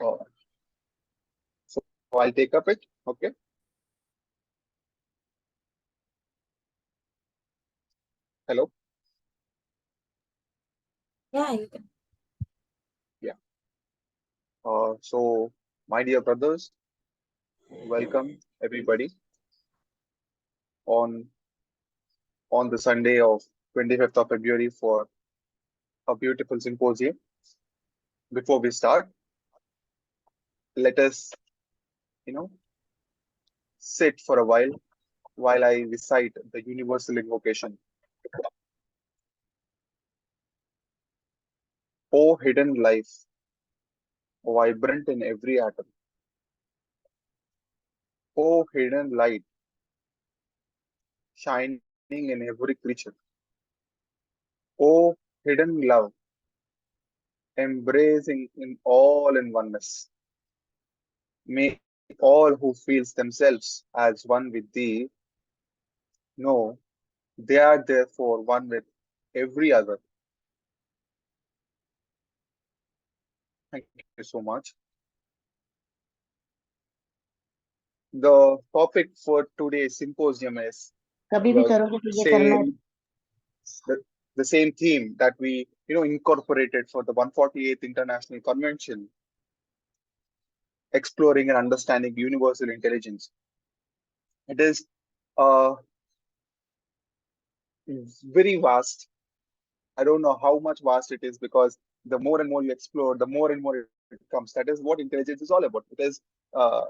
Uh, so I'll take up it. Okay. Hello. Yeah, you can. Yeah. So my dear brothers, welcome everybody on the Sunday of 25th of February for a beautiful symposium. Before we start, let us, you know, sit for a while I recite the universal invocation. O hidden life, vibrant in every atom. O hidden light, shining in every creature. O hidden love, embracing in all in oneness. May all who feels themselves as one with thee know they are therefore one with every other. Thank you so much. The topic for today's symposium is कभी भी the करोगे तो ये करना है. same the, the same theme that we incorporated for the 148th International Convention, exploring and understanding universal intelligence. It is uh, very vast. I don't know how much vast it is because the more and more you explore, the more and more it comes. That is what intelligence is all about. Uh,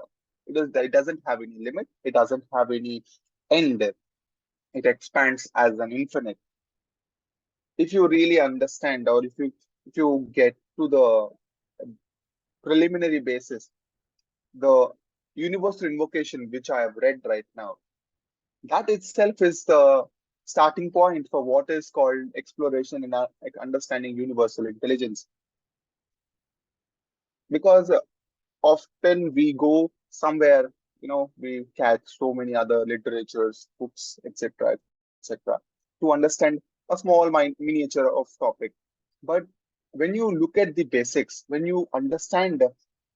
it doesn't have any limit. It doesn't have any end. It expands as an infinite. If you really understand, or if you get to the preliminary basis, the universal invocation which I have read right now, that itself is the starting point for what is called exploration and understanding universal intelligence. Because often we go somewhere, we catch so many other literatures, books, etc., etc., to understand a small miniature of topic. But when you look at the basics, when you understand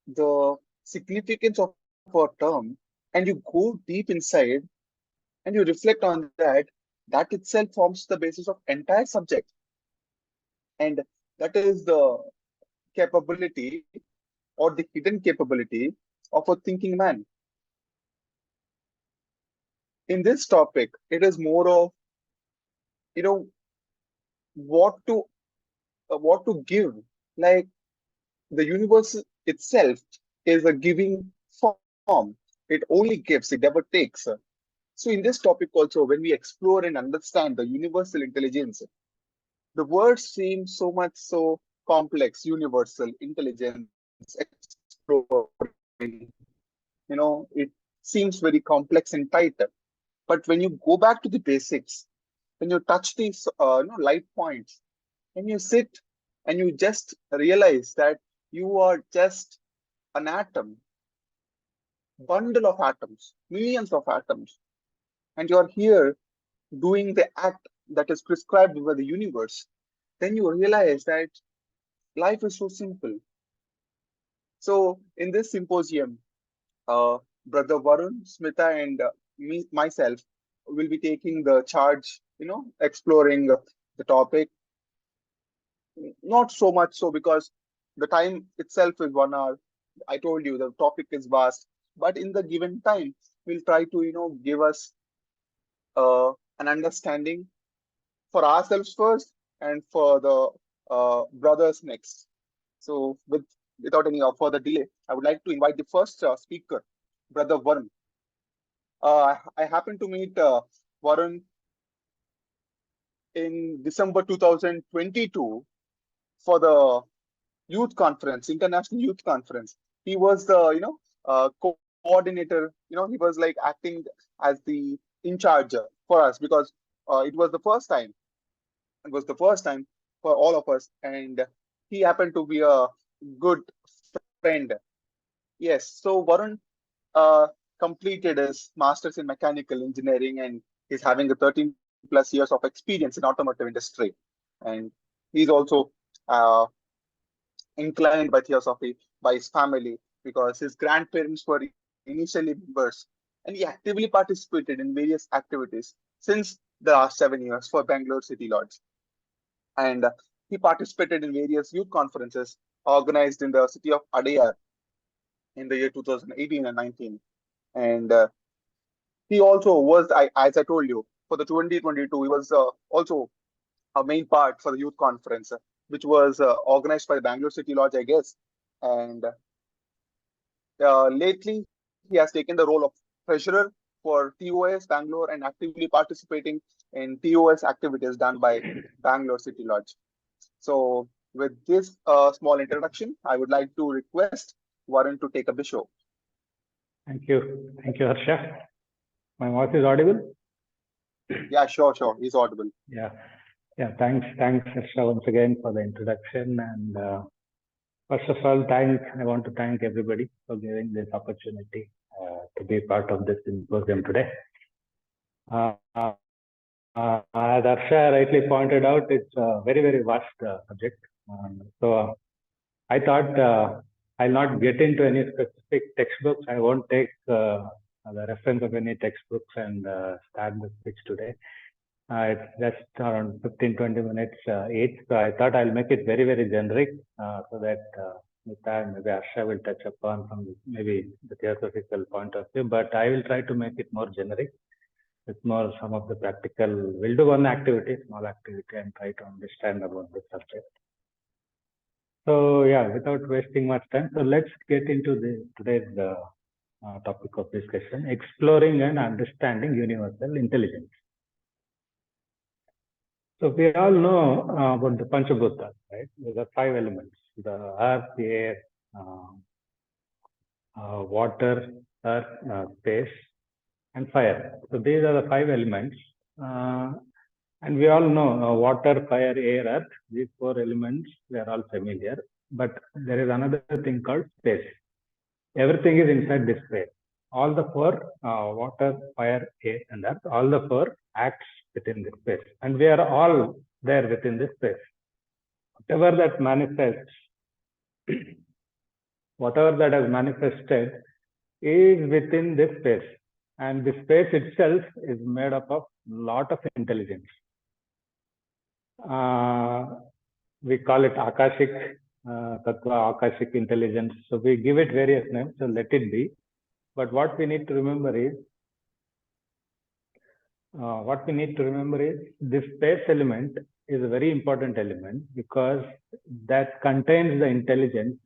the significance of a term, and you go deep inside and you reflect on that, that itself forms the basis of entire subject. And that is the capability or the hidden capability of a thinking man. In this topic, it is more of, you know, what to give. Like the universe itself is a giving form. It only gives, it never takes. So in this topic also, when we explore and understand the universal intelligence, the words seem so much so complex, universal intelligence, exploring, it seems very complex and tight. But when you go back to the basics, when you touch these light points, and you sit and you just realize that you are just an atom, bundle of atoms, millions of atoms, and you are here doing the act that is prescribed by the universe, then you realize that life is so simple. So in this symposium, Brother Varun, Smita, and myself will be taking the charge, exploring the topic. Not so much so because the time itself is 1 hour. I told you the topic is vast, but in the given time, we'll try to, give us an understanding for ourselves first and for the brothers next. So, without any further delay, I would like to invite the first speaker, Brother Varun. I happened to meet Varun in December 2022 for the youth conference, international youth conference. He was the coordinator. He was like acting as the in charge for us because it was the first time. It was the first time for all of us, and he happened to be a good friend. Yes. So Varun uh, completed his master's in mechanical engineering, and he's having a 13 plus years of experience in automotive industry, and he's also uh, inclined by theosophy by his family because his grandparents were initially members, and he actively participated in various activities since the last 7 years for Bangalore City Lodge. And he participated in various youth conferences organized in the city of Adayar in the year 2018 and 19. And he also was, as I told you, for the 2022, he was also a main part for the youth conference, which was organized by the Bangalore City Lodge, I guess. And lately, he has taken the role of treasurer for TOS Bangalore and actively participating in TOS activities done by Bangalore City Lodge. So, with this small introduction, I would like to request Varun to take up the show. Thank you. Thank you, Harsha. My voice is audible? Yeah, sure. He's audible. Yeah. Thanks, Harsha, once again for the introduction. And first of all, I want to thank everybody for giving this opportunity to be part of this symposium today. As Harsha rightly pointed out, it's a very, very vast subject. So I thought I'll not get into any specific textbooks. I won't take the reference of any textbooks and start the speech today. It's just around 15-20 minutes each. So I thought I'll make it very, very generic so that Smita and maybe Harsha will touch upon from maybe the theoretical point of view. But I will try to make it more generic. It's more some of the practical. We'll do one activity, small activity, and try to understand about the subject. So yeah, without wasting much time, so let's get into today's topic of discussion: exploring and understanding universal intelligence. So we all know about the Panchabhutas, right? There are 5 elements: the earth, air, water, space, and fire. So these are the 5 elements. And we all know water, fire, air, earth, these 4 elements, we are all familiar. But there is another thing called space. Everything is inside this space. All the 4, water, fire, air, and earth, all the 4 acts within this space. And we are all there within this space. Whatever that manifests, whatever that has manifested is within this space. And the space itself is made up of lot of intelligence. We call it Akashic Tattva, Akashic intelligence. So we give it various names, so let it be. But what we need to remember is, this space element is a very important element because that contains the intelligence,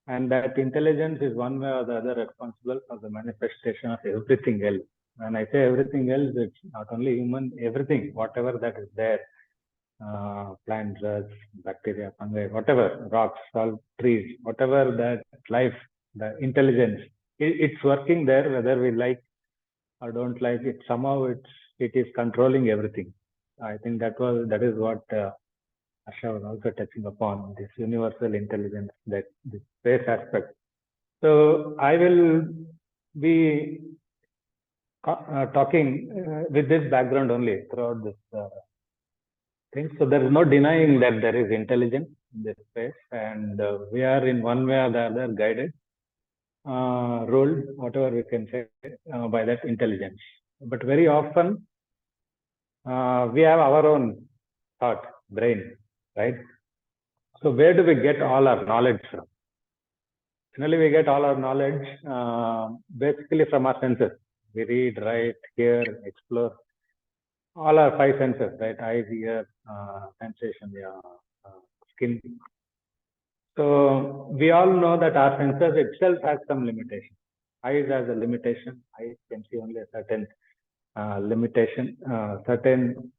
and that intelligence is one way or the other responsible for the manifestation of everything else. When I say everything else, it's not only human, everything, whatever that is there, plants, earth, bacteria, fungi, whatever, rocks, salt, trees, whatever that life, the intelligence, it's working there, whether we like or don't like it. Somehow it is controlling everything. I think that is what Harsha was also touching upon, this universal intelligence, that this space aspect. So I will be talking with this background only throughout this thing. So there is no denying that there is intelligence in this space, and we are in one way or the other guided, ruled, whatever we can say, by that intelligence. But very often we have our own thought, brain, right? So where do we get all our knowledge from? Generally, we get all our knowledge basically from our senses. We read, write, hear, explore. All our 5 senses, right? Eyes, ear, sensation, skin. So we all know that our senses itself has some limitation. Eyes has a limitation. Eyes can see only a certain limitation, certain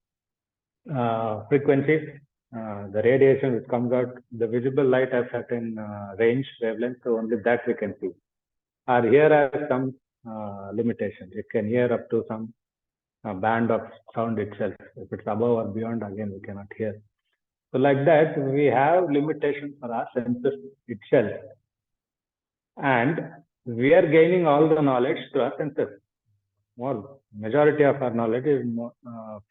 frequencies. The radiation which comes out, the visible light has certain range, wavelength, so only that we can see. Our ear has some limitations. It can hear up to some band of sound itself. If it's above or beyond, again, we cannot hear. So like that, we have limitations for our senses itself. And we are gaining all the knowledge through our senses. Majority of our knowledge is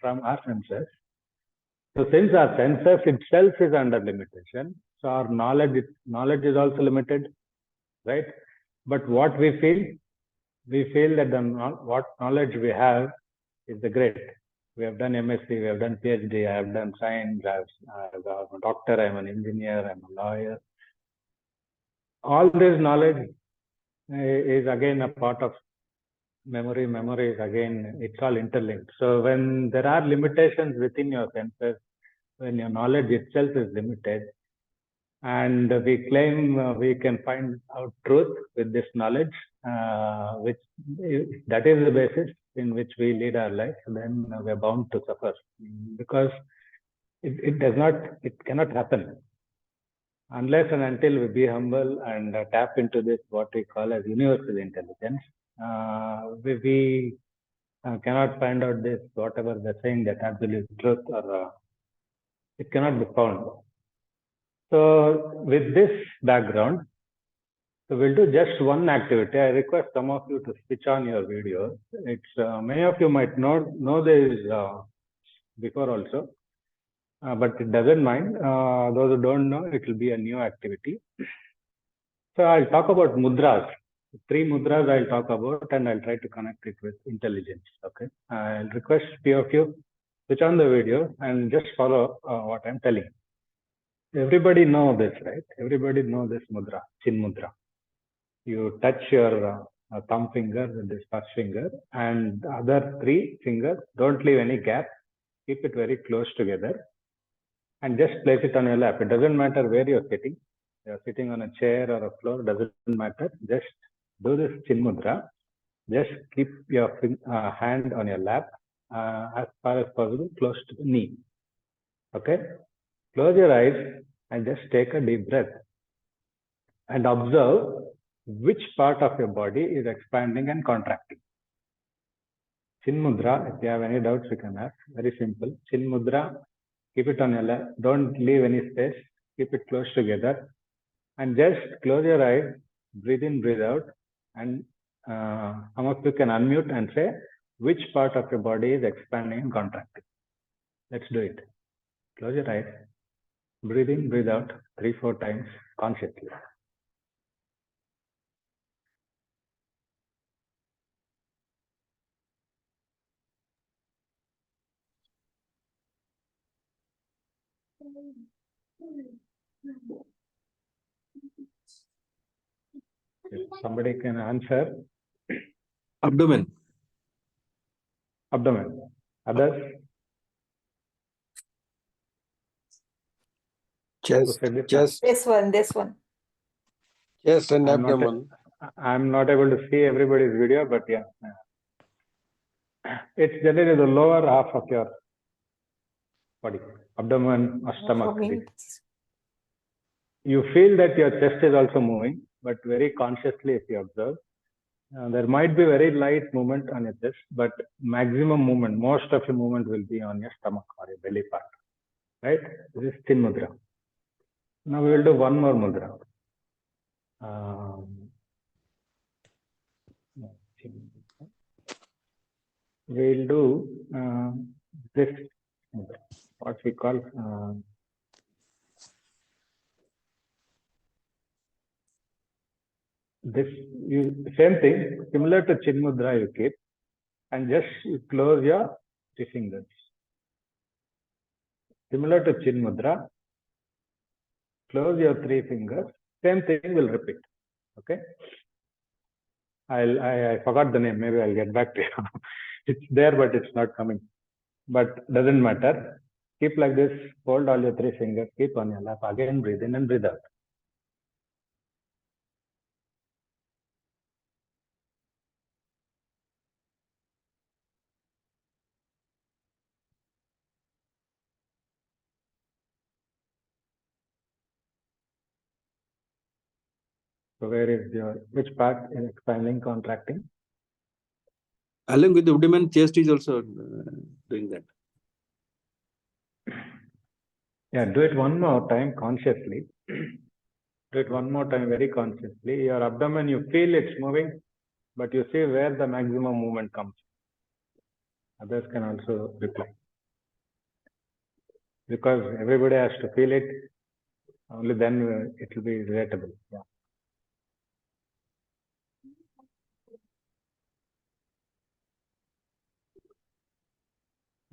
from our senses. So since our senses itself is under limitation, So our knowledge is also limited, right? But what we feel that what knowledge we have is the great. We have done MSc, we have done PhD, I have done science, I'm a doctor, I'm an engineer, I'm a lawyer. All this knowledge is again a part of memory. Memory is again, it's all interlinked. So when there are limitations within your senses, when your knowledge itself is limited, and we claim we can find out truth with this knowledge, which that is the basis in which we lead our life, then we are bound to suffer, because it cannot happen unless and until we be humble and tap into this what we call as universal intelligence. We cannot find out this whatever they're saying, that absolute truth, or it cannot be found. So with this background, so we'll do just one activity. I request some of you to switch on your videos. It's many of you might know this before also, but it doesn't mind. Those who don't know, it will be a new activity. So I'll talk about mudras. 3 mudras I'll talk about, and I'll try to connect it with intelligence. Okay. I'll request few of you switch on the video and just follow what I'm telling. Everybody know this, right? Everybody know this mudra, chin mudra. You touch your thumb finger with this first finger, and the other 3 fingers, don't leave any gap. Keep it very close together and just place it on your lap. It doesn't matter where you're sitting. You're sitting on a chair or a floor, doesn't matter. Just do this chin mudra. Just keep your hand on your lap as far as possible, close to the knee. Okay? Close your eyes and just take a deep breath and observe which part of your body is expanding and contracting. Chin mudra, if you have any doubts, you can ask. Very simple. Chin mudra, keep it on your lap. Don't leave any space. Keep it close together. And just close your eyes, breathe in, breathe out. And some of you can unmute and say which part of your body is expanding and contracting. Let's do it. Close your eyes. Breathe in, breathe out 3-4 times consciously. If somebody can answer. Abdomen. Abdomen. Others? Chest. Chest. This one. Chest and abdomen. I'm not able to see everybody's video, but yeah. It's generally the lower half of your body, abdomen or stomach. You feel that your chest is also moving, but very consciously if you observe, there might be very light movement on your chest, but maximum movement, most of your movement will be on your stomach or your belly part, right? This is chin mudra. Now we will do one more mudra. We'll do this, what we call this. Same thing, similar to chin mudra you keep, and just you close your 3 fingers. Similar to chin mudra, close your 3 fingers. Same thing will repeat. Okay. I forgot the name. Maybe I'll get back to you. It's there, but it's not coming. But doesn't matter. Keep like this. Hold all your 3 fingers. Keep on your lap. Again, breathe in and breathe out. So where is which part is expanding, contracting? Along with the abdomen, chest is also doing that. Yeah, do it one more time consciously. Do it one more time very consciously. Your abdomen, you feel it's moving, but you see where the maximum movement comes. Others can also reply. Because everybody has to feel it. Only then it will be relatable. Yeah.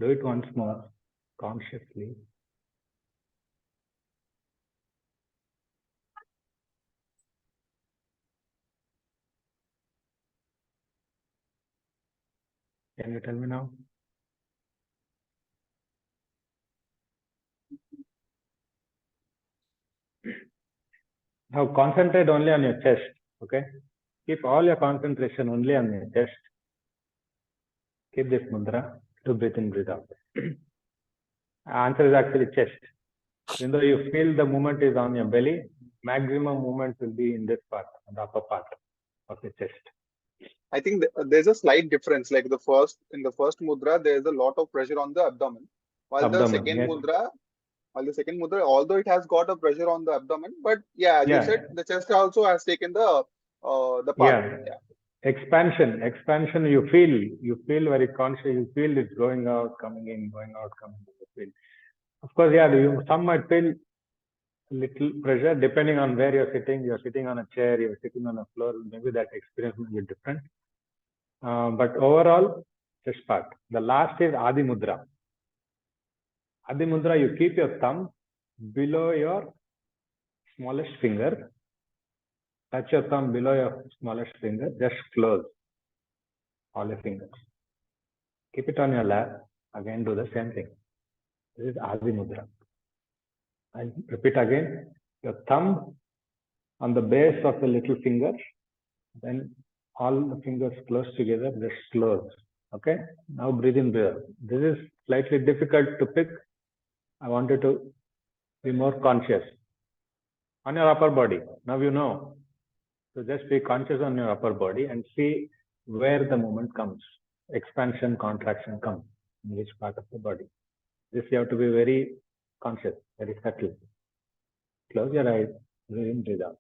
Do it once more, consciously. Can you tell me now? Now concentrate only on your chest, okay? Keep all your concentration only on your chest. Keep this mudra to breathe in, breathe out. Answer is actually chest. Even though you feel the movement is on your belly, maximum movement will be in this part, on the upper part of the chest. I think there's a slight difference. Like in the first mudra, there's a lot of pressure on the abdomen, while the Abdomen, second yes. mudra, although it has got a pressure on the abdomen, but yeah, as you said, the chest also has taken the part. Yeah. Expansion. You feel very conscious. You feel it's going out, coming in, going out, coming in. You feel. Of course, yeah. Some might feel little pressure depending on where you're sitting. You're sitting on a chair. You're sitting on a floor. Maybe that experience will be different. But overall, chest part. The last is Adi Mudra. Adi Mudra. You keep your thumb below your smallest finger. Touch your thumb below your smallest finger. Just close all your fingers. Keep it on your lap. Again, do the same thing. This is Adi Mudra. And repeat again. Your thumb on the base of the little finger. Then all the fingers close together. Just close. Okay. Now breathe in, breathe out. This is slightly difficult to pick. I want you to be more conscious on your upper body. Now you know. So just be conscious on your upper body and see where the movement comes. Expansion, contraction comes in which part of the body. This you have to be very conscious, very subtle. Close your eyes, breathe in, breathe out.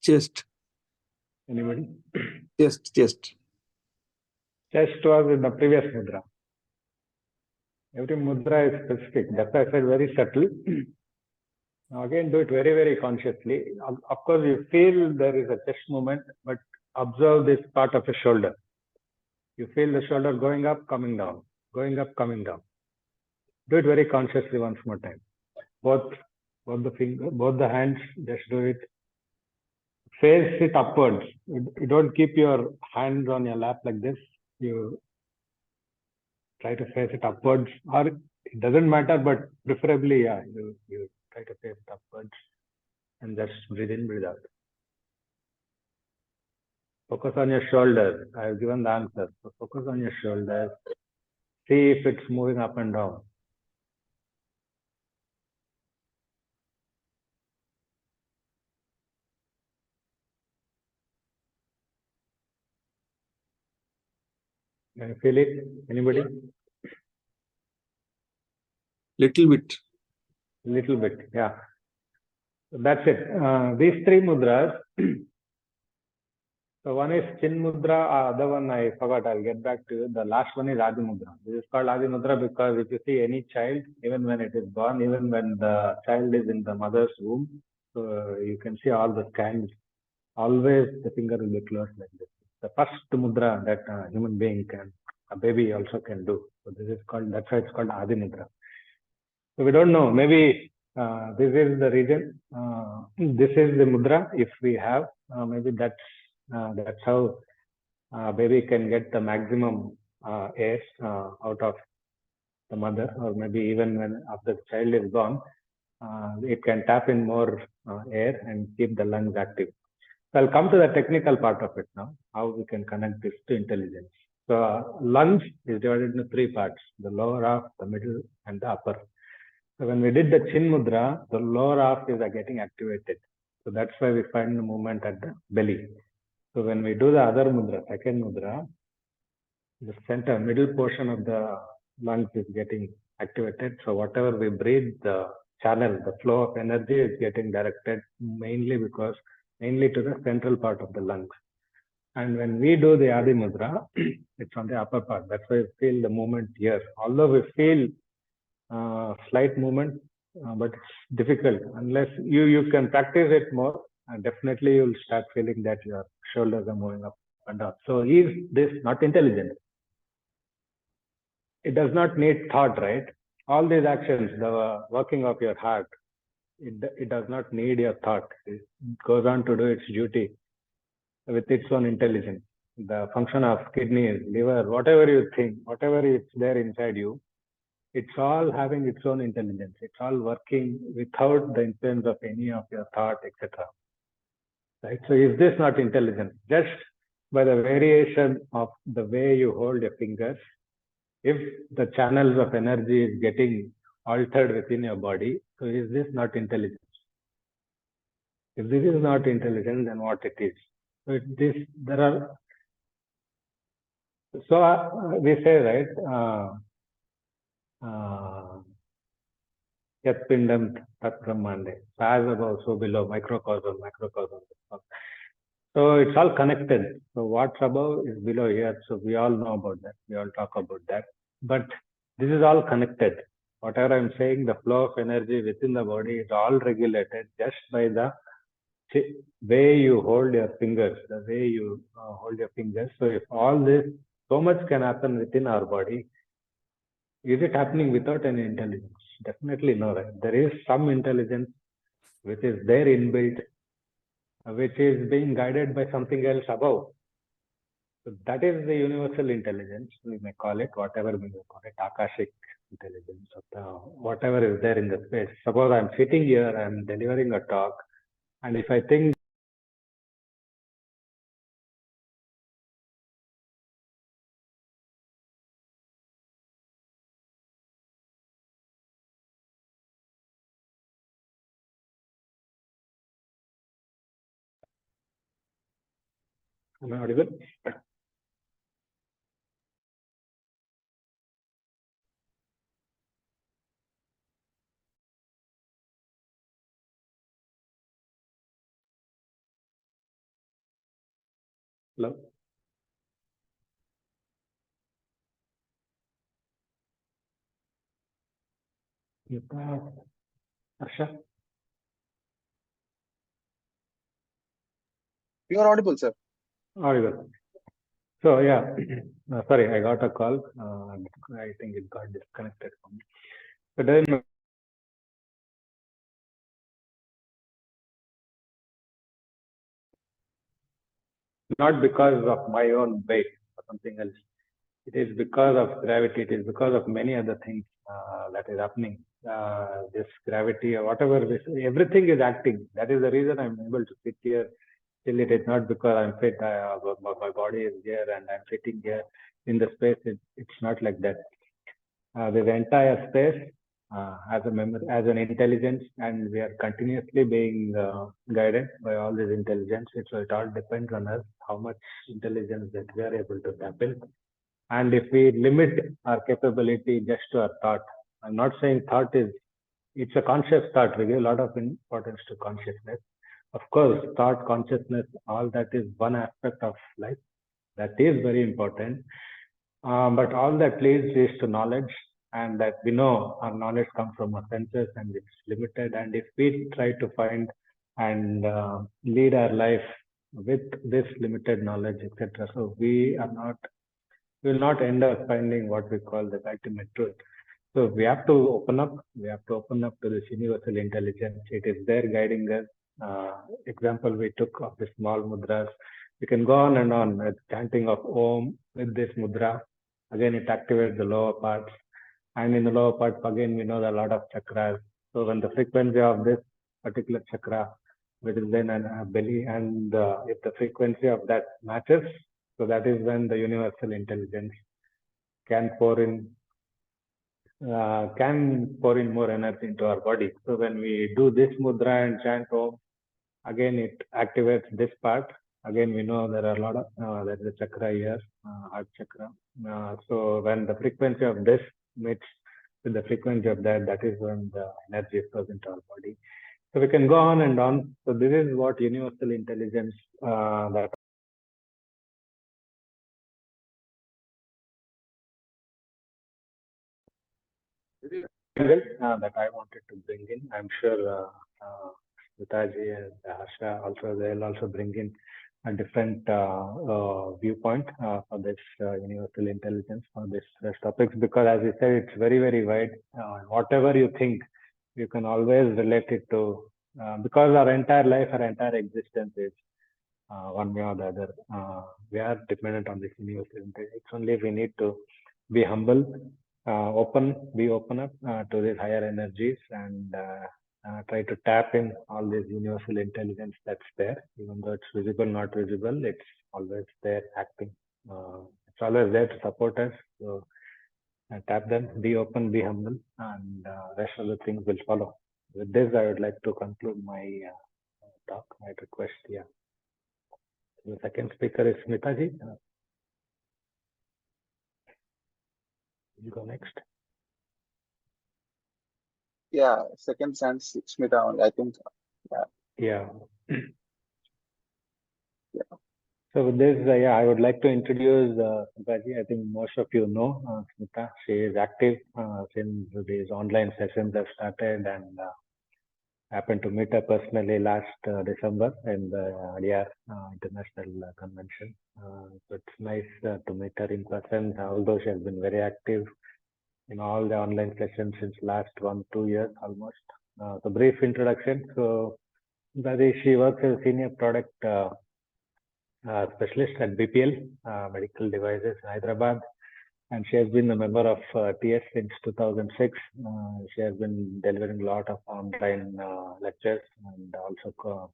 Chest. Anybody? Chest. Chest was in the previous mudra. Every mudra is specific. That's why I said very subtle. Now again, do it very, very consciously. Of course, you feel there is a chest movement, but observe this part of the shoulder. You feel the shoulder going up, coming down, going up, coming down. Do it very consciously once more time. Both the hands, just do it. Face it upwards. You don't keep your hands on your lap like this. You try to face it upwards, or it doesn't matter, but preferably, yeah, you try to face it upwards and just breathe in, breathe out. Focus on your shoulders. I have given the answer. So focus on your shoulders. See if it's moving up and down. Can you feel it? Anybody? Little bit. Little bit, yeah. So that's it. These three mudras. So one is Chin Mudra, other one I forgot. I'll get back to you. The last one is Adi Mudra. This is called Adi Mudra because if you see any child, even when it is born, even when the child is in the mother's womb, so you can see all the scans. Always the finger will be closed like this. The first mudra that a human being can, a baby also can do. So this is called, that's why it's called Adi Mudra. So we don't know. Maybe this is the region. This is the mudra. If we have, maybe that's how baby can get the maximum air out of the mother, or maybe even when after the child is born, it can tap in more air and keep the lungs active. So I'll come to the technical part of it now, how we can connect this to intelligence. So lungs is divided into three parts, the lower half, the middle, and the upper. So when we did the Chin Mudra, the lower half is getting activated. So that's why we find the movement at the belly. So when we do the other mudra, second mudra, the center, middle portion of the lungs is getting activated. So whatever we breathe, the channel, the flow of energy is getting directed mainly to the central part of the lungs. And when we do the Adi Mudra, it's on the upper part. That's why we feel the movement here. Although we feel slight movement, but it's difficult. Unless you can practice it more, and definitely you'll start feeling that your shoulders are moving up and down. So is this not intelligent? It does not need thought, right? All these actions, the working of your heart, it does not need your thought. It goes on to do its duty with its own intelligence. The function of kidneys, liver, whatever you think, whatever is there inside you, it's all having its own intelligence. It's all working without the influence of any of your thought, etc. Right? So is this not intelligence? Just by the variation of the way you hold your fingers, if the channels of energy is getting altered within your body, so is this not intelligence? If this is not intelligence, then what it is? So there are. So we say, right? Yat pindam tat brahmande. As above, so below, microcosm. So it's all connected. So what's above is below here. So we all know about that. We all talk about that. But this is all connected. Whatever I'm saying, the flow of energy within the body is all regulated just by the way you hold your fingers, the way you hold your fingers. So if all this, so much can happen within our body, is it happening without any intelligence? Definitely no, right? There is some intelligence which is there inbuilt, which is being guided by something else above. So that is the universal intelligence, we may call it, whatever we may call it, Akashic intelligence, whatever is there in the space. Suppose I'm sitting here, I'm delivering a talk, and if I think am I audible? Hello? Smita, Harsha? You are audible, sir. Audible. So yeah, sorry, I got a call. I think it got disconnected from me. But then not because of my own weight or something else. It is because of gravity. It is because of many other things that is happening. This gravity or whatever, everything is acting. That is the reason I'm able to sit here. Still, it is not because I'm fit. My body is here and I'm sitting here in the space. It's not like that. This entire space has a memory, as an intelligence, and we are continuously being guided by all this intelligence. So it all depends on us how much intelligence that we are able to tap in. And if we limit our capability just to our thought, I'm not saying thought is, it's a conscious thought. We give a lot of importance to consciousness. Of course, thought, consciousness, all that is one aspect of life. That is very important. But all that leads is to knowledge, and that we know our knowledge comes from our senses and it's limited. And if we try to find and lead our life with this limited knowledge, etc., so we will not end up finding what we call the ultimate truth. So we have to open up. We have to open up to this universal intelligence. It is there guiding us. Example we took of the small mudras. We can go on and on with chanting of Om with this mudra. Again, it activates the lower parts. And in the lower parts, again, we know there are a lot of chakras. So when the frequency of this particular chakra, which is then a belly, and if the frequency of that matches, so that is when the universal intelligence can pour in more energy into our body. So when we do this mudra and chant Om, again it activates this part, again, we know there are a lot of, there is a chakra here, heart chakra. So when the frequency of this meets with the frequency of that, that is when the energy flows into our body. So we can go on and on. So this is what universal intelligence that that I wanted to bring in. I'm sure Smitaji and Harsha also, they'll also bring in a different viewpoint for this universal intelligence for this topics, because as you said, it's very, very wide. Whatever you think, you can always relate it to, because our entire life, our entire existence is one way or the other. We are dependent on this universal intelligence. It's only we need to be humble, be open up to these higher energies, and try to tap in all this universal intelligence that's there, even though it's visible, not visible. It's always there, acting. It's always there to support us. So tap them, be open, be humble, and rest of the things will follow. With this, I would like to conclude my talk. I request, yeah. The second speaker is Smita ji. You go next. Yeah, second chance, Smita only, I think. Yeah. Yeah. So with this, yeah, I would like to introduce Smita ji. I think most of you know Smita. She is active since these online sessions have started, and happened to meet her personally last December in the ADR International Convention. So it's nice to meet her in person, although she has been very active in all the online sessions since last 1-2 years almost. So brief introduction. So she works as a senior product specialist at BPL Medical Devices in Hyderabad, and she has been a member of TS since 2006. She has been delivering a lot of online lectures and also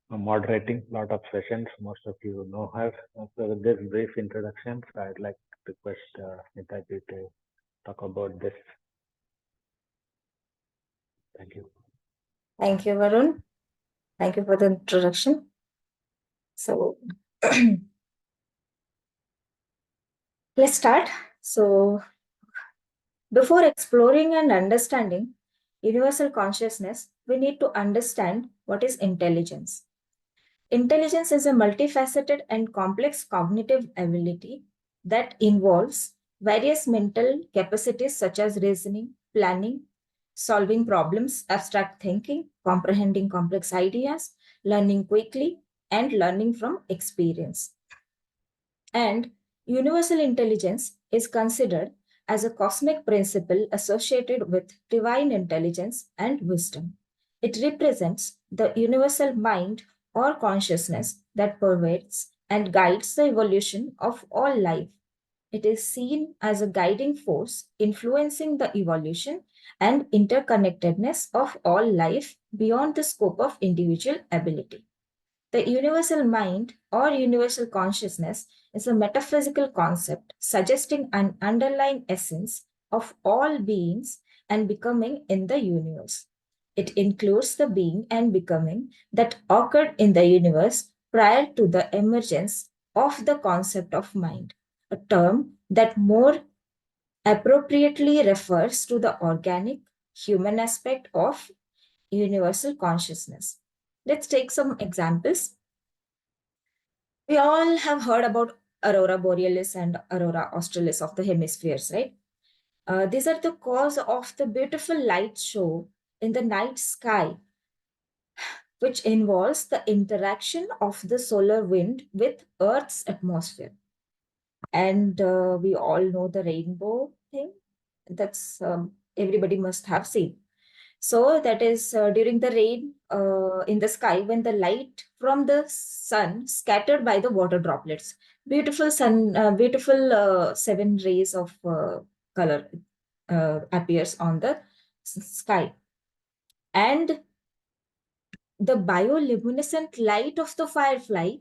moderating a lot of sessions. Most of you know her. So with this brief introduction, I'd like to request Smita ji to talk about this. Thank you. Thank you, Varun. Thank you for the introduction. So let's start. So before exploring and understanding universal consciousness, we need to understand what is intelligence. Intelligence is a multifaceted and complex cognitive ability that involves various mental capacities such as reasoning, planning, solving problems, abstract thinking, comprehending complex ideas, learning quickly, and learning from experience. And universal intelligence is considered as a cosmic principle associated with divine intelligence and wisdom. It represents the universal mind or consciousness that pervades and guides the evolution of all life. It is seen as a guiding force influencing the evolution and interconnectedness of all life beyond the scope of individual ability. The universal mind or universal consciousness is a metaphysical concept suggesting an underlying essence of all beings and becoming in the universe. It includes the being and becoming that occurred in the universe prior to the emergence of the concept of mind, a term that more appropriately refers to the organic human aspect of universal consciousness. Let's take some examples. We all have heard about aurora borealis and aurora australis of the hemispheres, right? These are the cause of the beautiful light show in the night sky, which involves the interaction of the solar wind with Earth's atmosphere. And we all know the rainbow thing. That's everybody must have seen. So that is during the rain in the sky when the light from the sun scattered by the water droplets. Beautiful sun, beautiful 7 rays of color appears on the sky. And the bioluminescent light of the firefly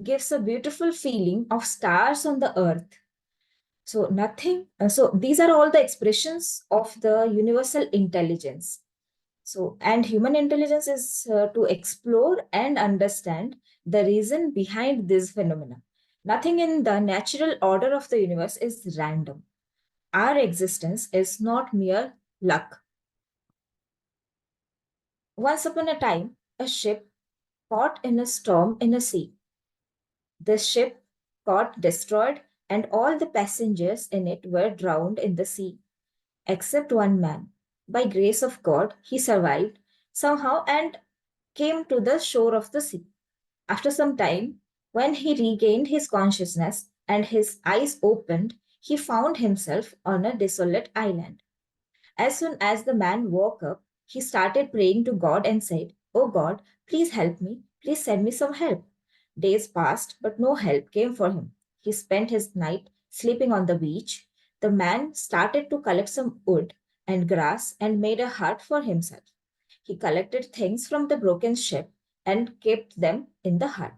gives a beautiful feeling of stars on the earth. So nothing, so these are all the expressions of the universal intelligence. So, and human intelligence is to explore and understand the reason behind this phenomena. Nothing in the natural order of the universe is random. Our existence is not mere luck. Once upon a time, a ship caught in a storm in a sea. The ship got destroyed, and all the passengers in it were drowned in the sea, except one man. By grace of God, he survived somehow and came to the shore of the sea. After some time, when he regained his consciousness and his eyes opened, he found himself on a desolate island. As soon as the man woke up, he started praying to God and said, "Oh God, please help me. Please send me some help." Days passed, but no help came for him. He spent his night sleeping on the beach. The man started to collect some wood and grass and made a hut for himself. He collected things from the broken ship and kept them in the hut.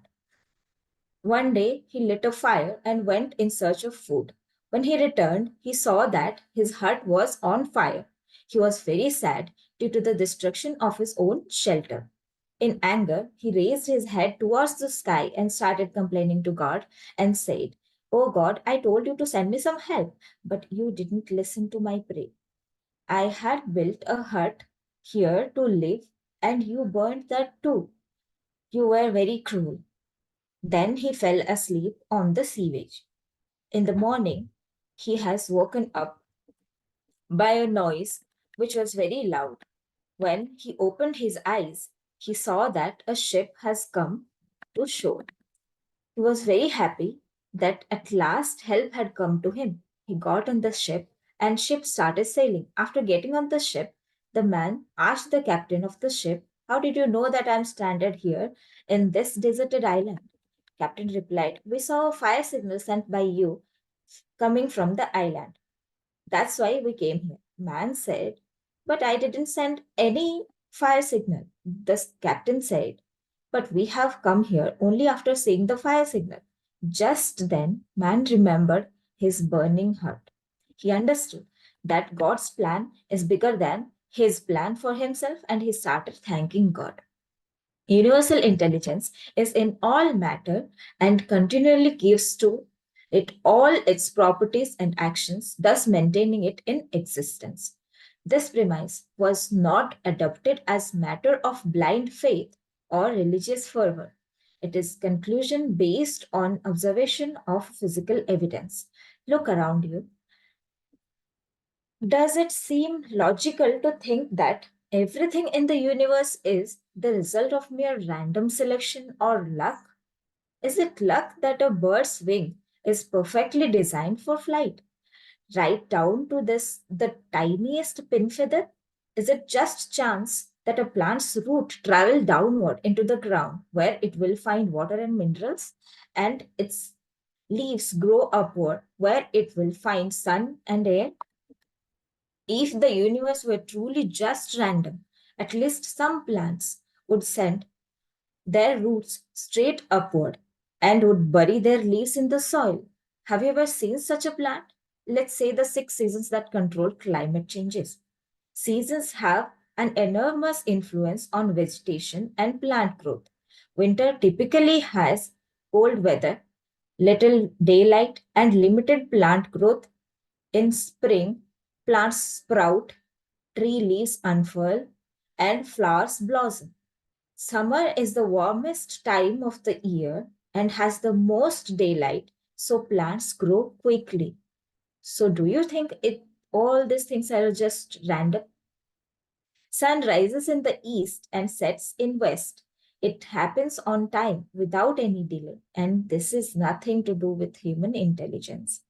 One day he lit a fire and went in search of food. When he returned, he saw that his hut was on fire. He was very sad due to the destruction of his own shelter. In anger, he raised his head towards the sky and started complaining to God and said, "Oh God, I told you to send me some help, but you didn't listen to my prayer. I had built a hut here to live, and you burned that too. You were very cruel." Then he fell asleep on the sewage. In the morning, he has woken up by a noise which was very loud. When he opened his eyes, he saw that a ship has come to shore. He was very happy that at last help had come to him. He got on the ship and ship started sailing. After getting on the ship, the man asked the captain of the ship, "How did you know that I am stranded here in this deserted island?" Captain replied, "We saw a fire signal sent by you coming from the island. That's why we came here." Man said, "But I didn't send any fire signal." The captain said, "But we have come here only after seeing the fire signal." Just then, man remembered his burning hut. He understood that God's plan is bigger than his plan for himself, and he started thanking God. Universal intelligence is in all matter and continually gives to it all its properties and actions, thus maintaining it in existence. This premise was not adopted as matter of blind faith or religious fervor. It is conclusion based on observation of physical evidence. Look around you. Does it seem logical to think that everything in the universe is the result of mere random selection or luck? Is it luck that a bird's wing is perfectly designed for flight, right down to this the tiniest pin feather? Is it just chance that a plant's root travel downward into the ground where it will find water and minerals, and its leaves grow upward where it will find sun and air? If the universe were truly just random, at least some plants would send their roots straight upward and would bury their leaves in the soil. Have you ever seen such a plant? Let's say the six seasons that control climate changes. Seasons have an enormous influence on vegetation and plant growth. Winter typically has cold weather, little daylight, and limited plant growth. In spring, plants sprout, tree leaves unfurl, and flowers blossom. Summer is the warmest time of the year and has the most daylight, so plants grow quickly. So, do you think all these things are just random? Sun rises in the east and sets in west. It happens on time without any delay, and this is nothing to do with human intelligence.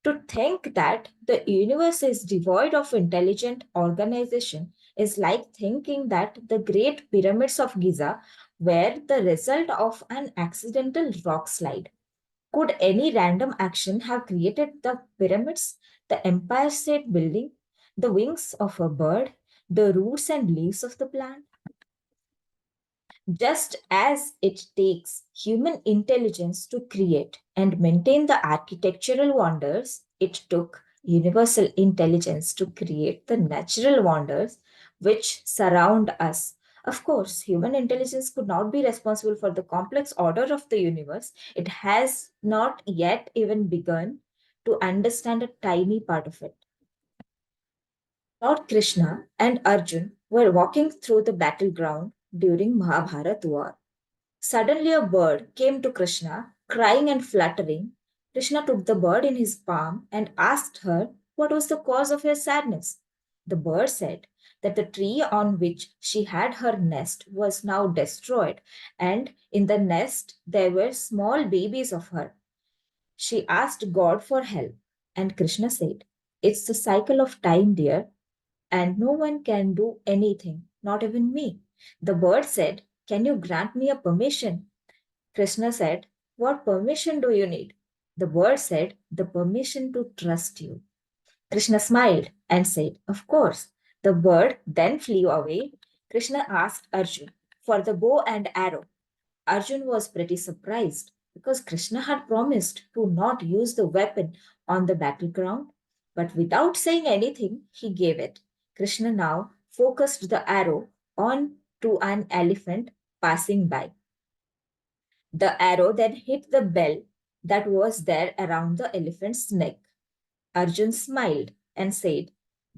To think that the universe is devoid of intelligent organization is like thinking that the great pyramids of Giza were the result of an accidental rock slide. Could any random action have created the pyramids, the Empire State Building, the wings of a bird, the roots and leaves of the plant? Just as it takes human intelligence to create and maintain the architectural wonders, it took universal intelligence to create the natural wonders which surround us. Of course, human intelligence could not be responsible for the complex order of the universe. It has not yet even begun to understand a tiny part of it. Lord Krishna and Arjun were walking through the battleground during Mahabharata war. Suddenly a bird came to Krishna, crying and fluttering. Krishna took the bird in his palm and asked her what was the cause of her sadness. The bird said that the tree on which she had her nest was now destroyed, and in the nest there were small babies of her. She asked God for help, and Krishna said, "It's the cycle of time, dear, and no one can do anything, not even me." The bird said, "Can you grant me a permission?" Krishna said, "What permission do you need?" The bird said, "The permission to trust you." Krishna smiled and said, "Of course." The bird then flew away. Krishna asked Arjun for the bow and arrow. Arjun was pretty surprised because Krishna had promised to not use the weapon on the battleground. But without saying anything, he gave it. Krishna now focused the arrow on to an elephant passing by. The arrow then hit the bell that was there around the elephant's neck. Arjun smiled and said,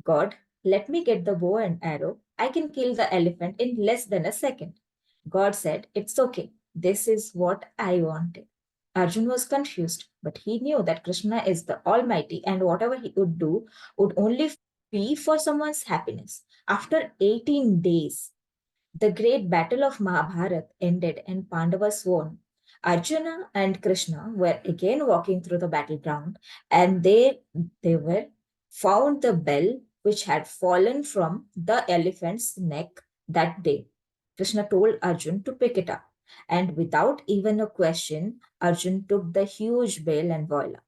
"God, let me get the bow and arrow. I can kill the elephant in less than a second." God said, "It's okay. This is what I wanted." Arjun was confused, but he knew that Krishna is the Almighty and whatever he would do would only be for someone's happiness. After 18 days, the great battle of Mahabharata ended and Pandavas won. Arjuna and Krishna were again walking through the battleground, and they were found the bell which had fallen from the elephant's neck that day. Krishna told Arjun to pick it up, and without even a question, Arjun took the huge bell and voila.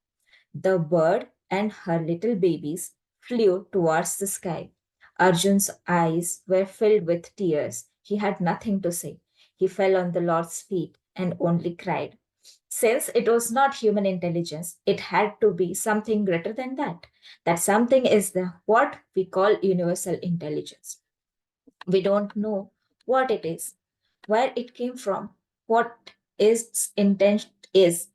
The bird and her little babies flew towards the sky. Arjun's eyes were filled with tears. He had nothing to say. He fell on the Lord's feet and only cried. Since it was not human intelligence, it had to be something greater than that. That something is the what we call universal intelligence. We don't know what it is, where it came from, what its intent is,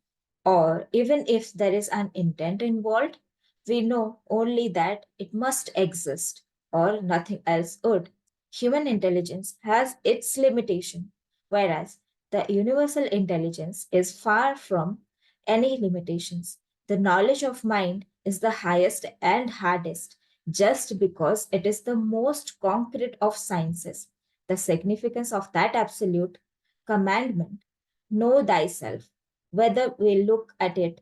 or even if there is an intent involved, we know only that it must exist or nothing else would. Human intelligence has its limitation, whereas the universal intelligence is far from any limitations. The knowledge of mind is the highest and hardest just because it is the most concrete of sciences. The significance of that absolute commandment, know thyself, whether we look at it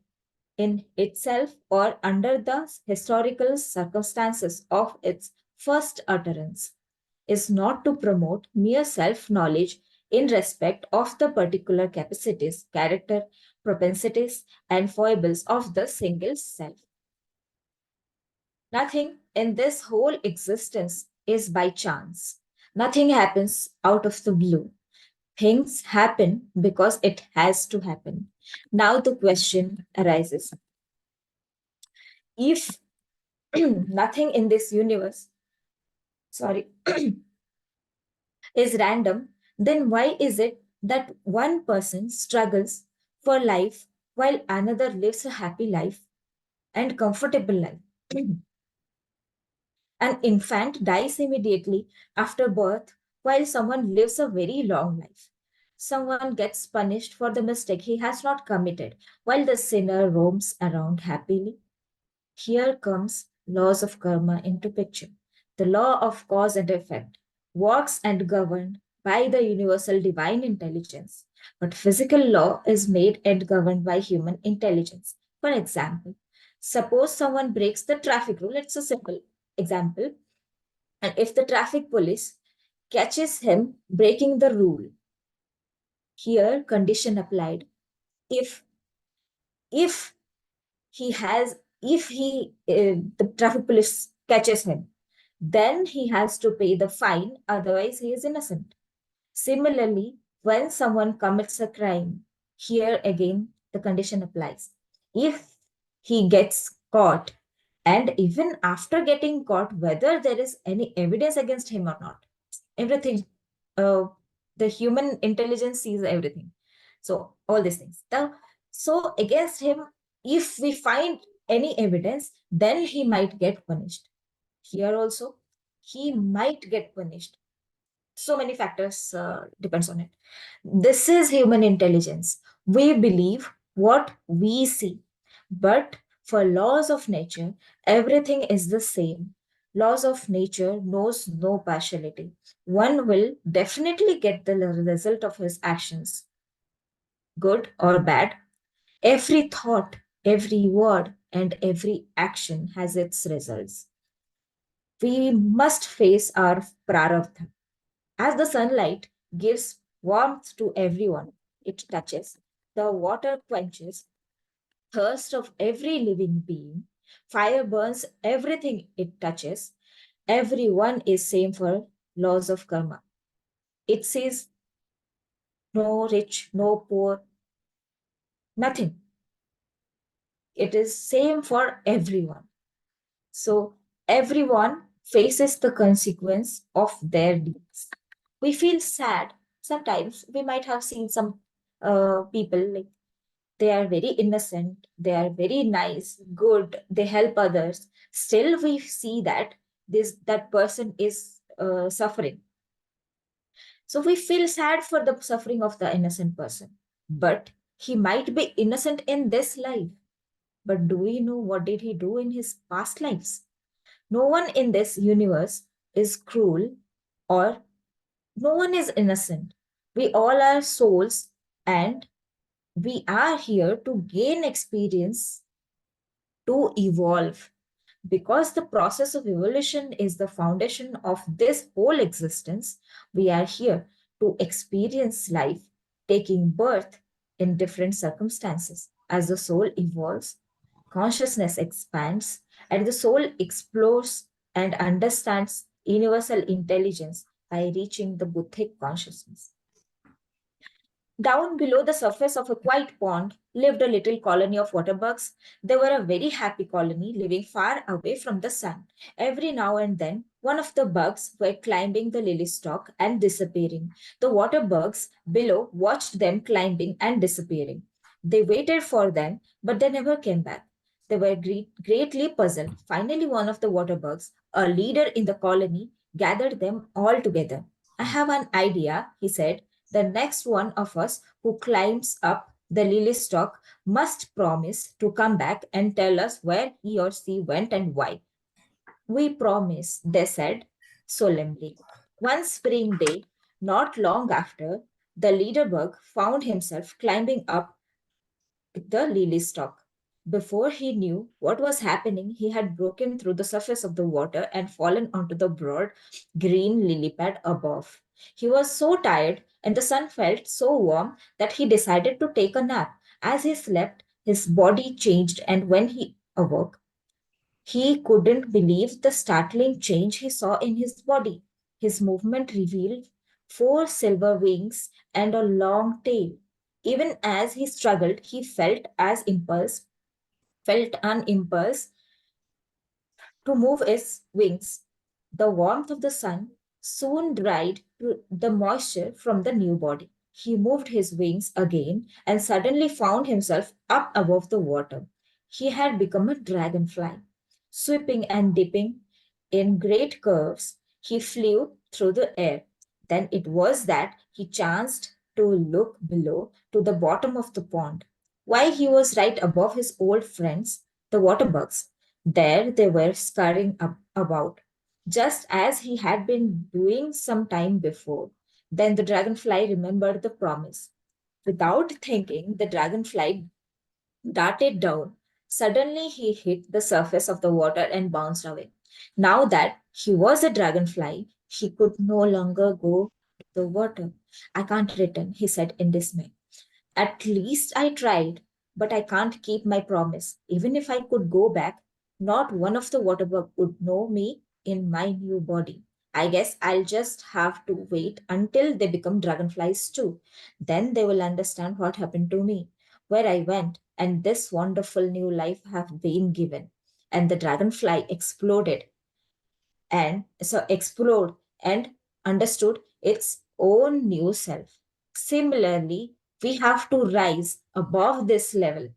in itself or under the historical circumstances of its first utterance, is not to promote mere self knowledge in respect of the particular capacities, character, propensities, and foibles of the single self. Nothing in this whole existence is by chance. Nothing happens out of the blue. Things happen because it has to happen. Now the question arises, if nothing in this universe, sorry, is random, then why is it that one person struggles for life while another lives a happy life and comfortable life? An infant dies immediately after birth while someone lives a very long life. Someone gets punished for the mistake he has not committed while the sinner roams around happily. Here comes laws of karma into picture. The law of cause and effect works and governed by the universal divine intelligence, but physical law is made and governed by human intelligence. For example, suppose someone breaks the traffic rule. It's a simple example. And if the traffic police catches him breaking the rule, here condition applied. If if he has if he the traffic police catches him, then he has to pay the fine, otherwise he is innocent. Similarly, when someone commits a crime, here again the condition applies. If he gets caught, And even after getting caught, whether there is any evidence against him or not, everything, uh, the human intelligence sees everything. So all these things. So against him, if we find any evidence, then he might get punished. Here also, he might get punished. So many factors depends on it. This is human intelligence. We believe what we see, but for laws of nature, everything is the same. Laws of nature knows no partiality. One will definitely get the result of his actions, good or bad. Every thought, every word, and every action has its results. We must face our prarabdha. As the sunlight gives warmth to everyone it touches, the water quenches thirst of every living being, fire burns everything it touches, everyone is same for laws of karma. It says no rich, no poor, nothing. It is same for everyone. So everyone faces the consequence of their deeds. We feel sad. Sometimes we might have seen some people like they are very innocent, they are very nice, good, they help others. Still, we see that that person is suffering. So we feel sad for the suffering of the innocent person. But he might be innocent in this life. But do we know what did he do in his past lives? No one in this universe is cruel or no one is innocent. We all are souls and we are here to gain experience, to evolve. Because the process of evolution is the foundation of this whole existence, we are here to experience life, taking birth in different circumstances. As the soul evolves, consciousness expands, and the soul explores and understands universal intelligence by reaching the Buddhic consciousness. Down below the surface of a quiet pond lived a little colony of water bugs. They were a very happy colony living far away from the sun. Every now and then, one of the bugs were climbing the lily stalk and disappearing. The water bugs below watched them climbing and disappearing. They waited for them, but they never came back. They were greatly puzzled. Finally, one of the water bugs, a leader in the colony, gathered them all together. I have an idea, he said. The next one of us who climbs up the lily stalk must promise to come back and tell us where he or she went and why. We promise, they said solemnly. One spring day, not long after, the leader bug found himself climbing up the lily stalk. Before he knew what was happening, he had broken through the surface of the water and fallen onto the broad green lily pad above. He was so tired and the sun felt so warm that he decided to take a nap. As he slept, his body changed, and when he awoke, he couldn't believe the startling change he saw in his body. His movement revealed four silver wings and a long tail. Even as he struggled, he felt an impulse to move his wings. The warmth of the sun soon dried the moisture from the new body. He moved his wings again and suddenly found himself up above the water. He had become a dragonfly. Sweeping and dipping in great curves, he flew through the air. Then it was that he chanced to look below to the bottom of the pond. Why, he was right above his old friends, the water bugs. There they were scurrying about, just as he had been doing some time before. Then the dragonfly remembered the promise. Without thinking, the dragonfly darted down. Suddenly, he hit the surface of the water and bounced away. Now that he was a dragonfly, he could no longer go to the water. I can't return, he said in dismay. At least I tried, but I can't keep my promise. Even if I could go back, not one of the waterbug would know me in my new body. I guess I'll just have to wait until they become dragonflies too. Then they will understand what happened to me, where I went, and this wonderful new life have been given. and the dragonfly exploded and explored and understood its own new self. Similarly, we have to rise above this level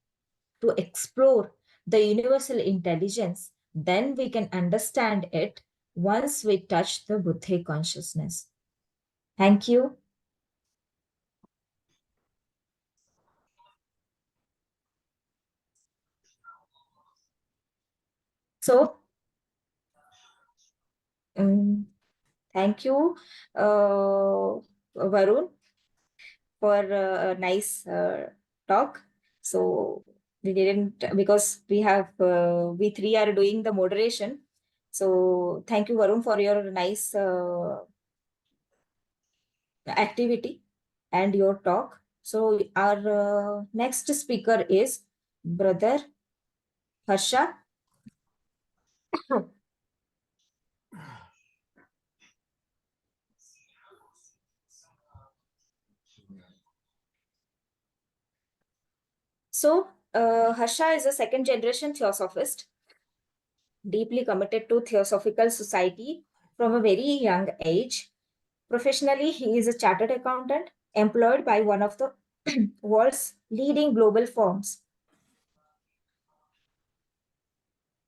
to explore the universal intelligence. Then we can understand it once we touch the Buddha consciousness. Thank you. So, thank you, Varun, for a nice talk. So we didn't, because we three are doing the moderation. So thank you, Varun, for your nice activity and your talk. So our next speaker is Brother Harsha. So Harsha is a second generation theosophist, deeply committed to theosophical society from a very young age. Professionally, he is a chartered accountant employed by one of the world's leading global firms.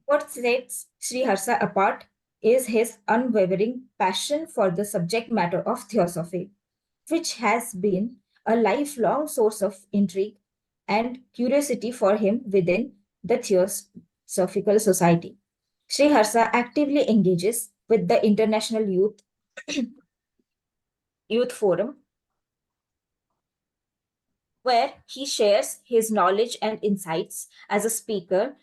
What sets Sri Harsha apart is his unwavering passion for the subject matter of theosophy, which has been a lifelong source of intrigue and curiosity for him within the Theosophical Society. Sri Harsha actively engages with the International Youth Forum, where he shares his knowledge and insights as a speaker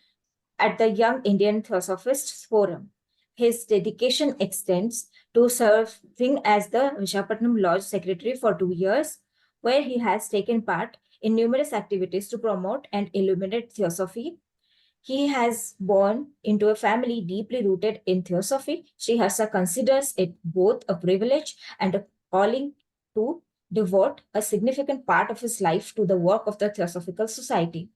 at the Young Indian Theosophists Forum. His dedication extends to serving as the Vishakhapatnam Lodge Secretary for 2 years, where he has taken part in numerous activities to promote and illuminate theosophy. He has born into a family deeply rooted in theosophy. Sri Harsa considers it both a privilege and a calling to devote a significant part of his life to the work of the Theosophical Society.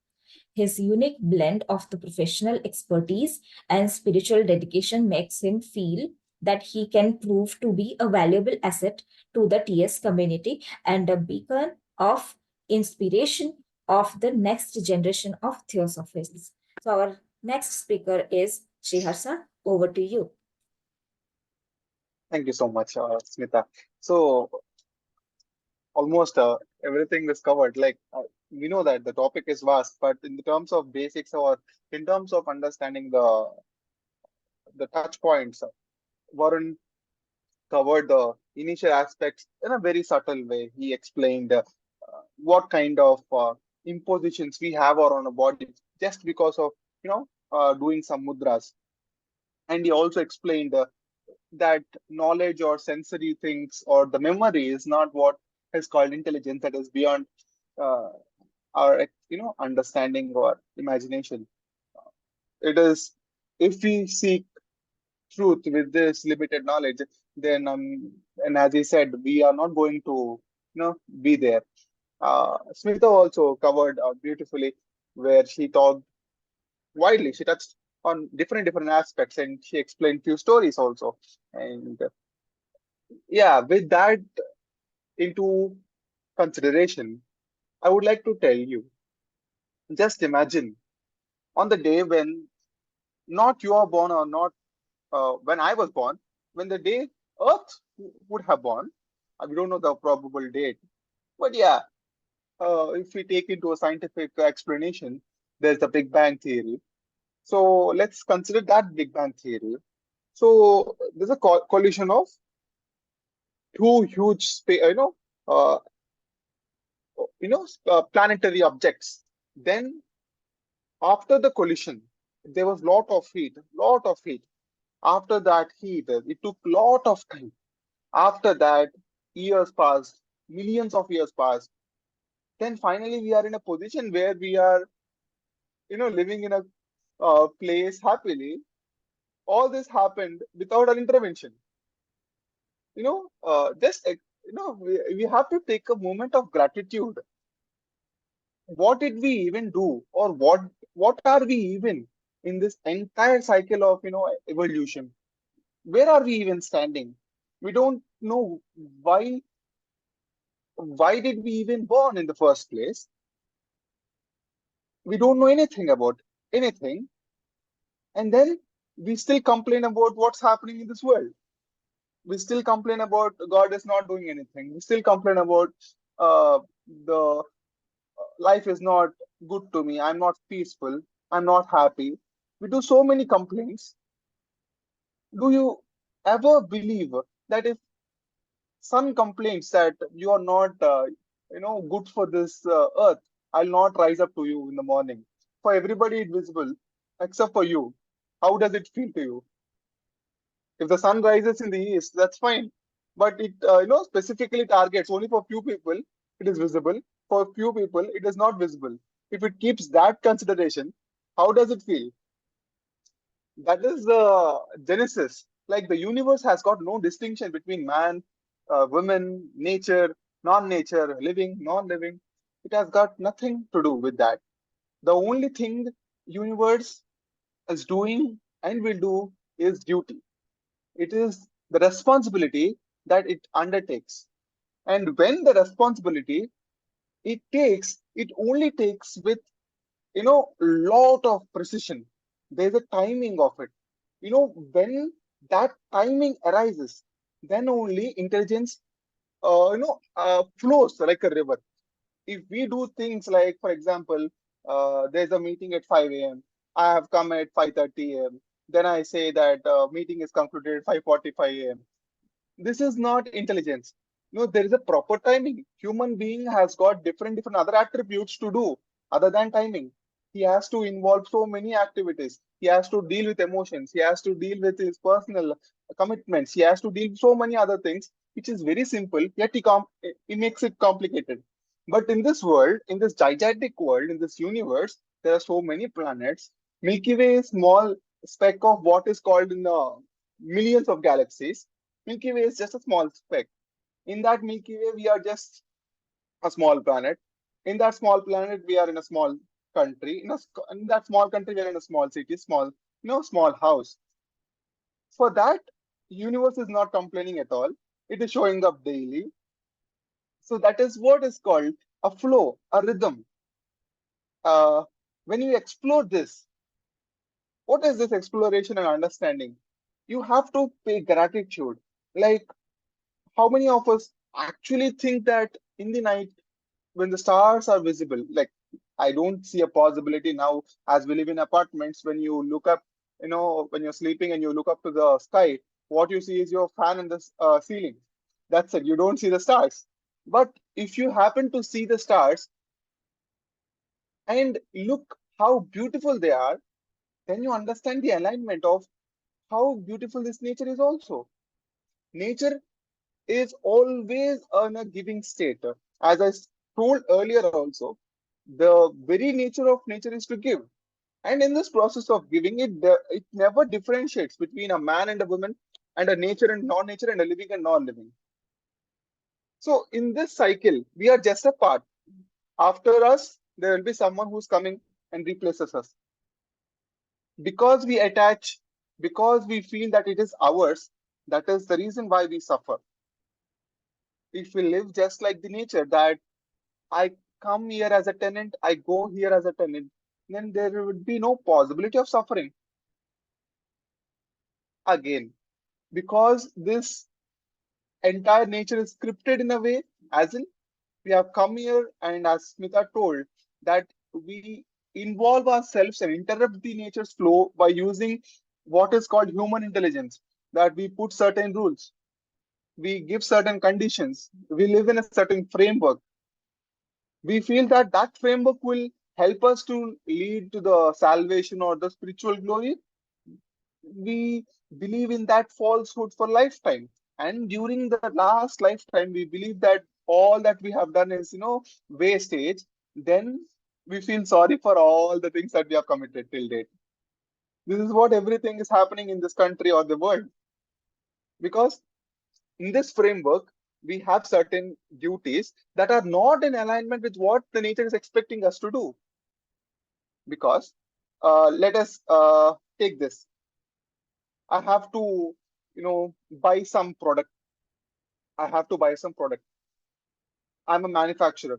His unique blend of the professional expertise and spiritual dedication makes him feel that he can prove to be a valuable asset to the TS community and a beacon of inspiration of the next generation of theosophists. So our next speaker is Sri Harsha. Over to you. Thank you so much, Smita. So almost everything is covered. Like we know that the topic is vast, but in the terms of basics or in terms of understanding the touch points, Varun covered the initial aspects in a very subtle way. He explained what kind of impositions we have on our body just because of doing some mudras, and he also explained that knowledge or sensory things or the memory is not what is called intelligence, that is beyond uh, our understanding or imagination. It is, if we seek truth with this limited knowledge, then and as he said, we are not going to be there. Smita also covered beautifully, where she talked widely. She touched on different aspects, and she explained few stories also. And yeah, with that into consideration, I would like to tell you, just imagine on the day when not you are born or not when I was born, when the day Earth would have born. We don't know the probable date, but yeah, if we take into a scientific explanation, there's the Big Bang theory. So let's consider that Big Bang theory. So there's a collision of two huge, uh, planetary objects. Then after the collision, there was lot of heat. After that heat, it took lot of time. After that, years passed, millions of years passed. Then finally, we are in a position where we are, living in a place happily. All this happened without our intervention. Just we have to take a moment of gratitude. What did we even do, or what are we even? in this entire cycle of evolution. Where are we even standing? We don't know why did we even born in the first place. We don't know anything about anything, and then we still complain about what's happening in this world. We still complain about God is not doing anything. We still complain about the life is not good to me. I'm not peaceful. I'm not happy. We do so many complaints. Do you ever believe that if sun complains that you are not, good for this earth, I'll not rise up to you in the morning. For everybody, it's visible except for you. How does it feel to you? If the sun rises in the east, that's fine. But it, specifically targets only for few people, it is visible. For few people, it is not visible. If it keeps that consideration, how does it feel? That is the genesis. Like the universe has got no distinction between man, woman, nature, non-nature, living, non-living. It has got nothing to do with that. The only thing universe is doing and will do is duty. It is the responsibility that it undertakes. And when the responsibility it only takes with lot of precision. There's a timing of it. When that timing arises, then only intelligence flows like a river. If we do things like, for example, there's a meeting at 5 a.m. I have come at 5:30 a.m. Then I say that meeting is concluded at 5:45 a.m. This is not intelligence. There is a proper timing. Human being has got different other attributes to do other than timing. He has to involve so many activities. He has to deal with emotions. He has to deal with his personal commitments. He has to deal with so many other things, which is very simple, yet he makes it complicated. But in this world, in this gigantic world, in this universe, there are so many planets. Milky Way is small speck of what is called in the millions of galaxies. Milky Way is just a small speck. In that Milky Way, we are just a small planet. In that small planet, we are in a small country. In that small country, we are in a small city, small house. For that, universe is not complaining at all. It is showing up daily. So that is what is called a flow, a rhythm. When you explore this, what is this exploration and understanding? You have to pay gratitude. Like, how many of us actually think that in the night when the stars are visible, like I don't see a possibility now as we live in apartments. When you look up, when you're sleeping and you look up to the sky, what you see is your fan in the ceiling. That's it. You don't see the stars. But if you happen to see the stars and look how beautiful they are, then you understand the alignment of how beautiful this nature is also. Nature is always in a giving state. As I told earlier also, the very nature of nature is to give. And in this process of giving, it never differentiates between a man and a woman, and a nature and non-nature, and a living and non-living. So in this cycle, we are just a part. After us, there will be someone who's coming and replaces us. Because we attach, because we feel that it is ours, that is the reason why we suffer. If we live just like the nature, that I come here as a tenant, I go here as a tenant, then there would be no possibility of suffering. Again, because this entire nature is scripted in a way, as in we have come here, and as Smita told, that we involve ourselves and interrupt the nature's flow by using what is called human intelligence, that we put certain rules, we give certain conditions, we live in a certain framework. We feel that that framework will help us to lead to the salvation or the spiritual glory. We believe in that falsehood for lifetime, and during the last lifetime we believe that all that we have done is wastage. Then we feel sorry for all the things that we have committed till date. This is what everything is happening in this country or the world, because in this framework we have certain duties that are not in alignment with what the nature is expecting us to do. Because let us take this. I have to, buy some product. I have to buy some product. I'm a manufacturer.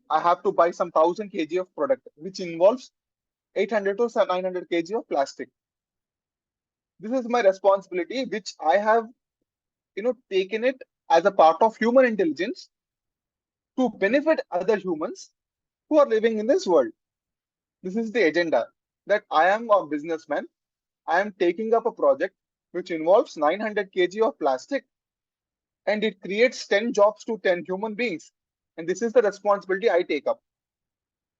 I have to buy some 1,000 kg of product, which involves 800 to 900 kg of plastic. This is my responsibility, which I have, taken it as a part of human intelligence to benefit other humans who are living in this world. This is the agenda that I am a businessman. I am taking up a project which involves 900 kg of plastic, and it creates 10 jobs to 10 human beings. And this is the responsibility I take up.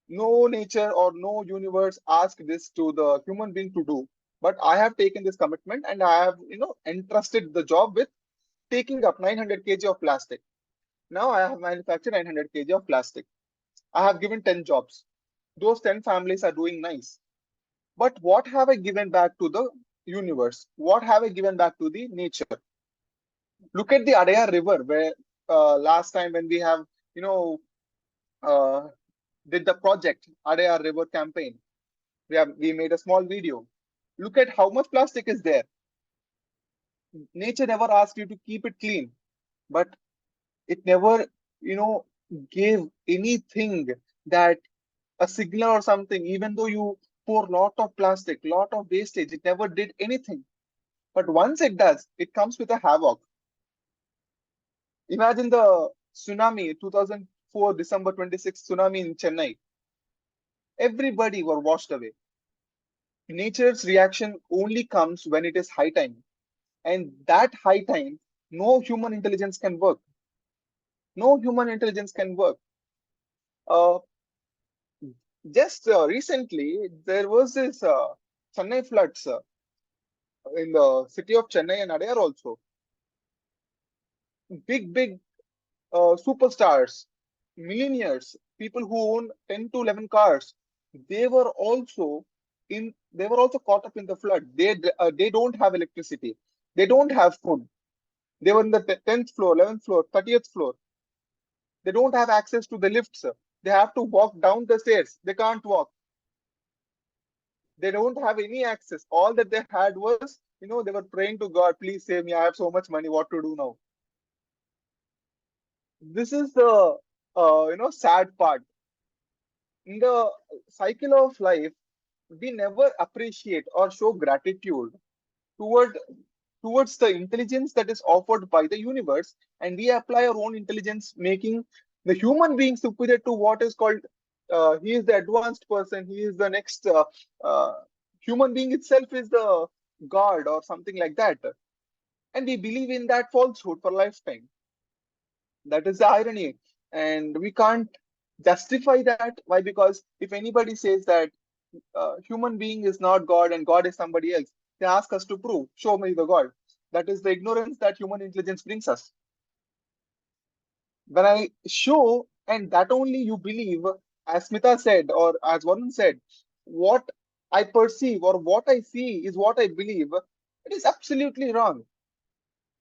No nature or no universe asked this to the human being to do. But I have taken this commitment and I have, entrusted the job with taking up 900 kg of plastic. Now I have manufactured 900 kg of plastic. I have given 10 jobs. Those 10 families are doing nice. But what have I given back to the universe? What have I given back to the nature? Look at the Adaya River, where last time when we have, uh, did the project Adaya River campaign, we made a small video. Look at how much plastic is there. Nature never asked you to keep it clean, but it never, gave anything that a signal or something. Even though you pour lot of plastic, lot of wastage, it never did anything. But once it does, it comes with a havoc. Imagine the tsunami, 2004 December 26th tsunami in Chennai. Everybody were washed away. Nature's reaction only comes when it is high time. And that high time, no human intelligence can work. No human intelligence can work. Uh, just recently, there was this Chennai floods in the city of Chennai and Adyar also. Big superstars, millionaires, people who own 10 to 11 cars, they were also they were also caught up in the flood. They don't have electricity. They don't have food. They were in the 10th floor, 11th floor, 30th floor. They don't have access to the lifts. They have to walk down the stairs. They can't walk. They don't have any access. All that they had was, they were praying to God, please save me. I have so much money. What to do now? This is the, sad part. In the cycle of life, we never appreciate or show gratitude toward towards the intelligence that is offered by the universe, and we apply our own intelligence, making the human being superior to what is called he is the advanced person, he is the next uh, human being itself is the god or something like that, and we believe in that falsehood for lifetime. That is the irony, and we can't justify that. Why? Because if anybody says that human being is not God and God is somebody else, they ask us to prove, show me the God. That is the ignorance that human intelligence brings us. When I show, and that only you believe, as Smita said, or as Varun said, what I perceive or what I see is what I believe, it is absolutely wrong.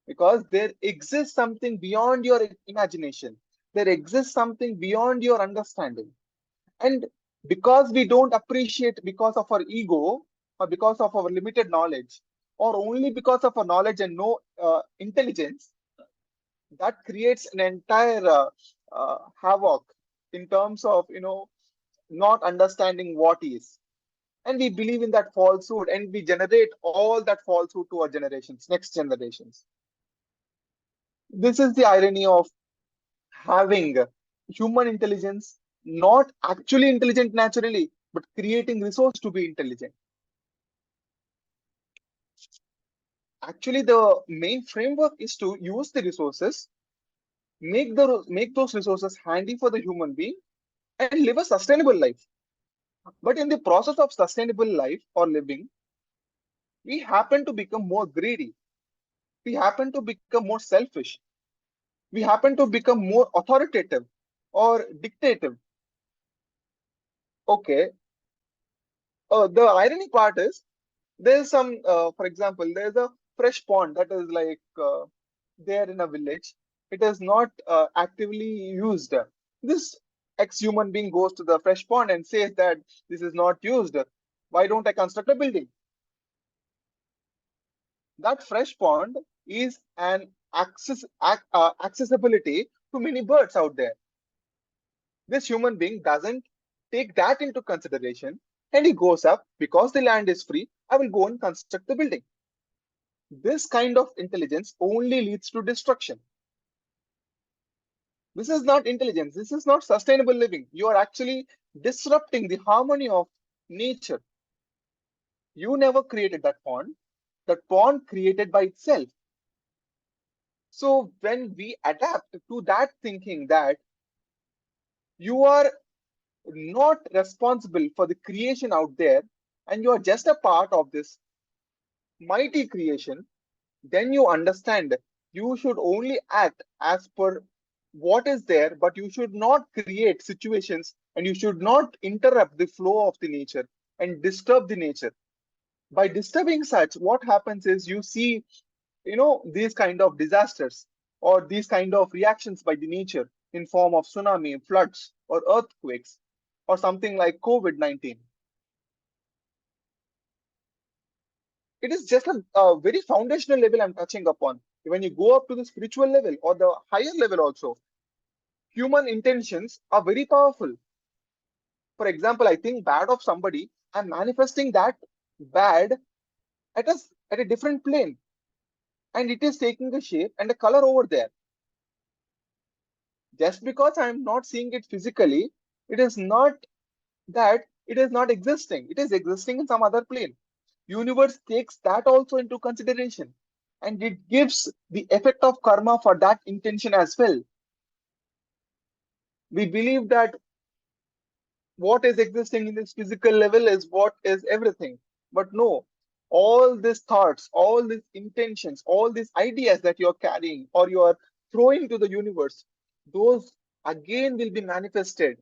Because there exists something beyond your imagination. There exists something beyond your understanding. And because we don't appreciate because of our ego or because of our limited knowledge, or only because of our knowledge and no intelligence, that creates an entire havoc in terms of, not understanding what is. And we believe in that falsehood and we generate all that falsehood to our generations, next generations. This is the irony of having human intelligence, not actually intelligent naturally, but creating resource to be intelligent. Actually, the main framework is to use the resources, make those resources handy for the human being, and live a sustainable life. But in the process of sustainable life or living, we happen to become more greedy. We happen to become more selfish. We happen to become more authoritative or dictative. Okay. The irony part is there's some, for example, there's a fresh pond that is like there in a village. It is not actively used. This ex-human being goes to the fresh pond and says that this is not used. Why don't I construct a building? That fresh pond is an accessibility to many birds out there. This human being doesn't take that into consideration, and he goes up because the land is free. I will go and construct the building. This kind of intelligence only leads to destruction. This is not intelligence. This is not sustainable living. You are actually disrupting the harmony of nature. You never created that pond created by itself. So when we adapt to that thinking that you are not responsible for the creation out there and you are just a part of this mighty creation, then you understand you should only act as per what is there, but you should not create situations and you should not interrupt the flow of the nature and disturb the nature. By disturbing such, what happens is you see, these kind of disasters or these kind of reactions by the nature in form of tsunami, floods, or earthquakes, or something like COVID-19. It is just a very foundational level I'm touching upon. When you go up to the spiritual level or the higher level also, human intentions are very powerful. For example, I think bad of somebody, I'm manifesting that bad at a different plane, and it is taking a shape and a color over there. Just because I'm not seeing it physically, it is not that it is not existing. It is existing in some other plane. Universe takes that also into consideration, and it gives the effect of karma for that intention as well. We believe that what is existing in this physical level is what is everything. But no, all these thoughts, all these intentions, all these ideas that you're carrying or you are throwing to the universe, those again will be manifested.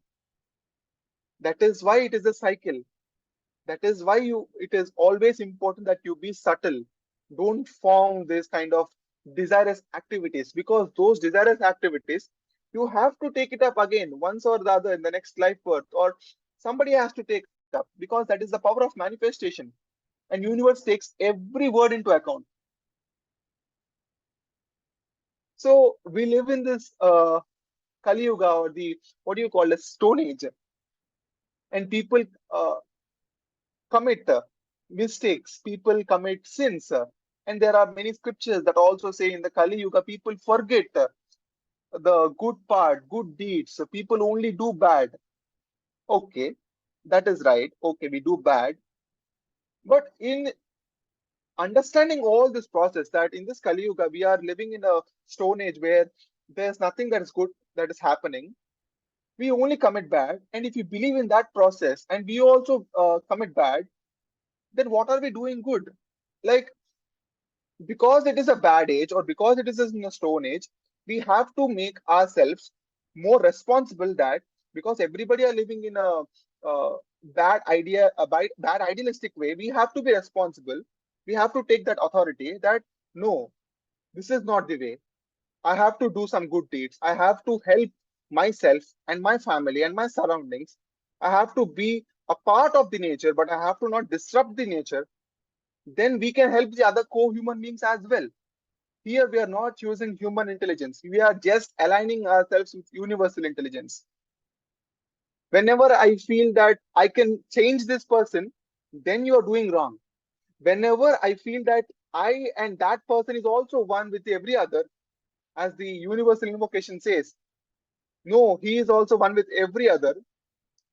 That is why it is a cycle. That is why it is always important that you be subtle. Don't form this kind of desirous activities, because those desirous activities, you have to take it up again once or the other in the next life birth, or somebody has to take up, because that is the power of manifestation, and universe takes every word into account. So we live in this Kali Yuga, or the what do you call it, Stone Age, and people commit mistakes, people commit sins. And there are many scriptures that also say in the Kali Yuga, people forget the good part, good deeds. So people only do bad. Okay, that is right. Okay, we do bad. But in understanding all this process, that in this Kali Yuga, we are living in a stone age where there's nothing that is good that is happening. We only commit bad. And if you believe in that process and we also commit bad, then what are we doing good? Like, because it is a bad age or because it is in a stone age, we have to make ourselves more responsible, that because everybody are living in a bad idealistic way, we have to be responsible. We have to take that authority that no, this is not the way. I have to do some good deeds. I have to help myself and my family and my surroundings. I have to be a part of the nature, but I have to not disrupt the nature. Then we can help the other co-human beings as well. Here we are not using human intelligence. We are just aligning ourselves with universal intelligence. Whenever I feel that I can change this person, then you are doing wrong. Whenever I feel that I and that person is also one with every other, as the universal invocation says, no, he is also one with every other,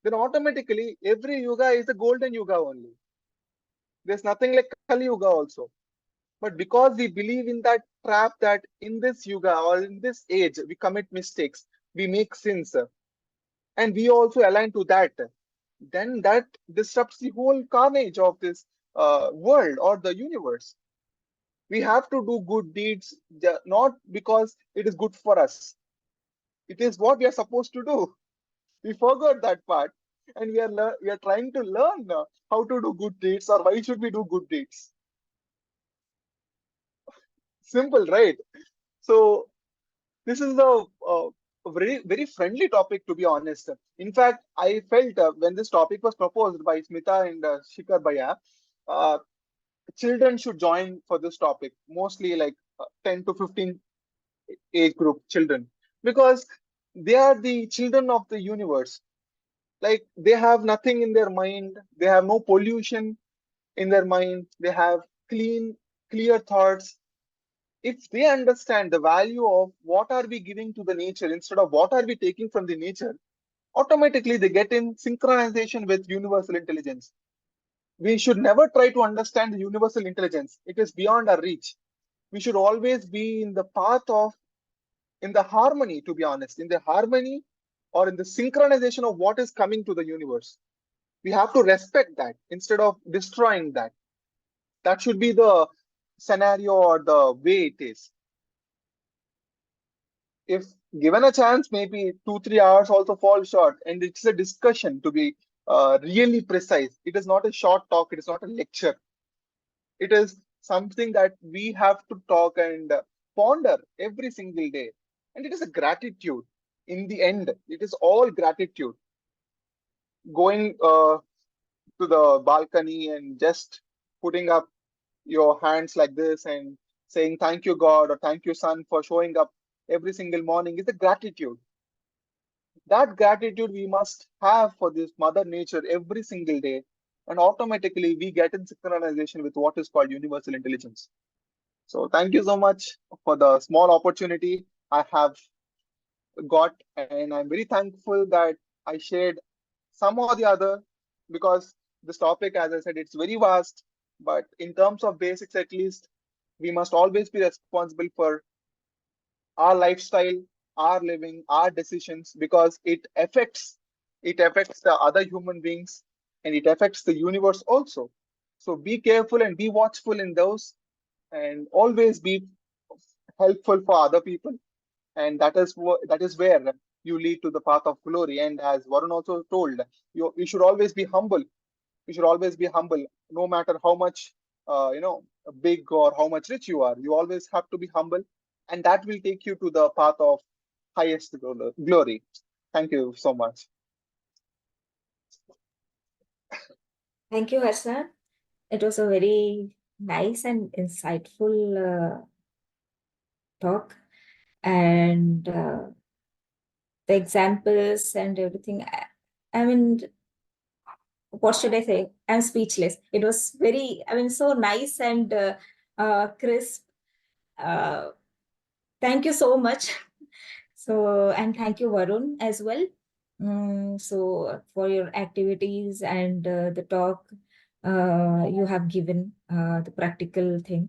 then automatically every yuga is a golden yuga only. There's nothing like Kali Yuga also. But because we believe in that trap that in this yuga or in this age we commit mistakes, we make sins, and we also align to that, then that disrupts the whole carnage of this world or the universe. We have to do good deeds, not because it is good for us. It is what we are supposed to do. We forgot that part, and we are trying to learn how to do good deeds, or why should we do good deeds. Simple, right? So this is the a very friendly topic, to be honest. In fact, I felt when this topic was proposed by Smita and Shikhar Bhaiya, uh, children should join for this topic, mostly like 10 to 15 age group children, because they are the children of the universe. Like they have nothing in their mind, they have no pollution in their mind, they have clear thoughts. If they understand the value of what are we giving to the nature instead of what are we taking from the nature, automatically they get in synchronization with universal intelligence. We should never try to understand the universal intelligence, it is beyond our reach. We should always be in the path of, in the harmony, to be honest, in the harmony or in the synchronization of what is coming to the universe. We have to respect that instead of destroying that. That should be the scenario or the way it is. If given a chance, maybe 2 3 hours also fall short, and it's a discussion to be really precise. It is not a short talk, it is not a lecture. It is something that we have to talk and ponder every single day. And it is a gratitude. In the end, it is all gratitude. Going to the balcony and just putting up your hands like this and saying thank you God or thank you sun for showing up every single morning is a gratitude. That gratitude we must have for this mother nature every single day, and automatically we get in synchronization with what is called universal intelligence. So thank you so much for the small opportunity I have got, and I'm very thankful that I shared some or the other, because this topic, as I said, it's very vast. But in terms of basics, at least, we must always be responsible for our lifestyle, our living, our decisions, because it affects the other human beings, and it affects the universe also. So be careful and be watchful in those, and always be helpful for other people, and that is where you lead to the path of glory. And as Varun also told, you should always be humble. You should always be humble, no matter how much big or how much rich you are. You always have to be humble, and that will take you to the path of highest glory. Thank you so much. Thank you, Harsha. It was a very nice and insightful talk, and the examples and everything. I mean, what should I say? I'm speechless. It was very, so nice and crisp. Thank you so much. So, and thank you, Varun, as well. So, for your activities and the talk you have given, the practical thing.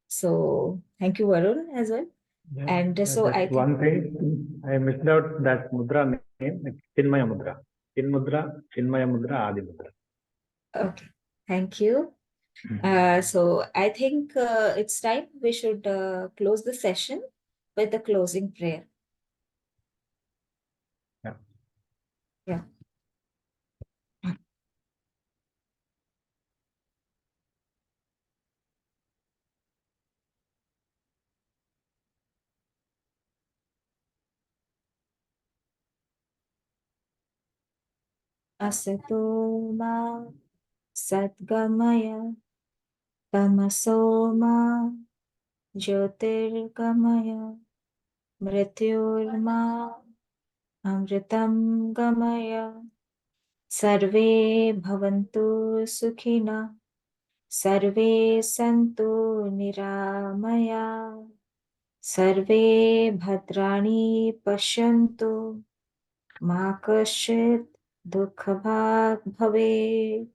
So, thank you, Varun, as well. Yeah, And so I just think one thing, I missed out that mudra name. It's Chinmaya Mudra. Chinmaya Mudra, Adi Mudra. okay, thank you. So I think it's time we should close the session with the closing prayer. Yeah. Yeah. Asato ma satgamaya tamaso ma jyotirgamaya mrityurma amritam gamaya sarve bhavantu sukhina sarve santu niramaya सर्वे भद्राणि पश्यन्तु मा कश्चित् दुःखभाग् भवेत्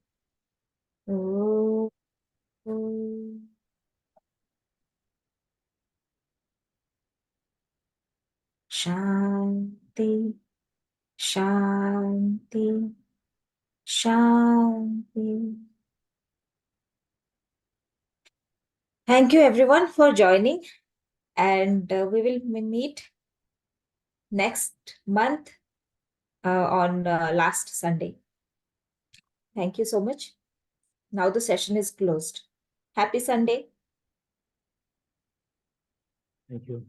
ॐ शान्ति शान्ति शान्ति. Thank you everyone for joining, and we will meet next month on last Sunday. Thank you so much. Now the session is closed. Happy Sunday. Thank you.